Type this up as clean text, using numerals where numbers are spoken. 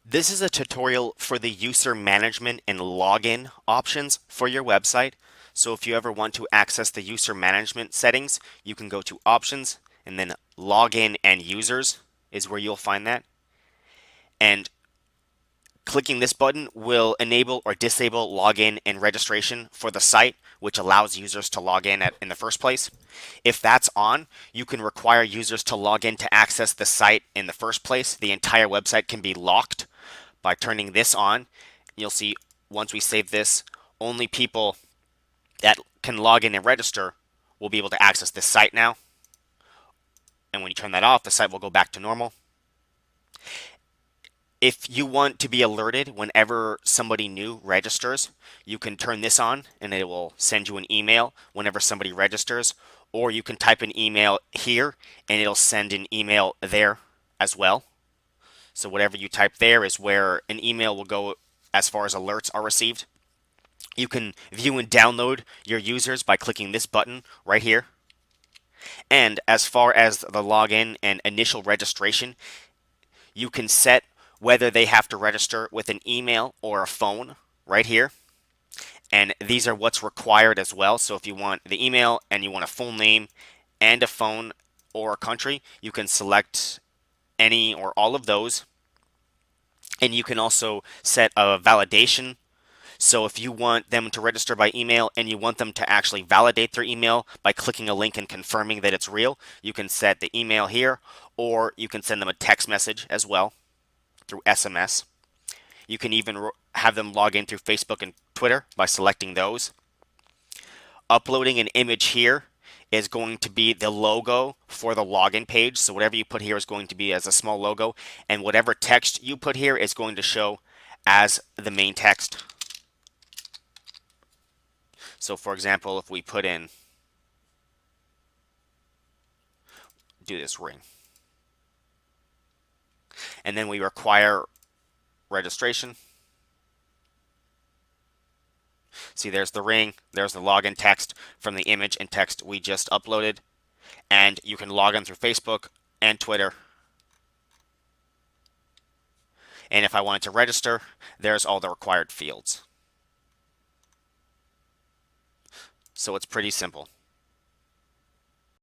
This is a tutorial for the user management and login options for your website. So if you ever want to access the user management settings, you can go to options and then login and users is where you'll find that. And clicking this button will enable or disable login and registration for the site, which allows users to log in the first place. If that's on, you can require users to log in to access the site in the first place. The entire website can be locked by turning this on. You'll see once we save this, only people that can log in and register will be able to access this site now. And when you turn that off, the site will go back to normal. If you want to be alerted whenever somebody new registers, you can turn this on and it will send you an email whenever somebody registers, or you can type an email here and it'll send an email there as well. So whatever you type there is where an email will go as far as alerts are received. You can view and download your users by clicking this button right here. And as far as the login and initial registration, you can set whether they have to register with an email or a phone right here. And these are what's required as well. So if you want the email and you want a full name and a phone or a country, you can select any or all of those. And you can also set a validation. So if you want them to register by email and you want them to actually validate their email by clicking a link and confirming that it's real, you can set the email here, or you can send them a text message as well through SMS. You can even have them log in through Facebook and Twitter by selecting those. Uploading an image here is going to be the logo for the login page. So whatever you put here is going to be as a small logo, and whatever text you put here is going to show as the main text. So for example, if we put in, do this ring, and then we require registration. See, there's the ring, there's the login text from the image and text we just uploaded, and you can log in through Facebook and Twitter. And if I wanted to register, there's all the required fields. So it's pretty simple.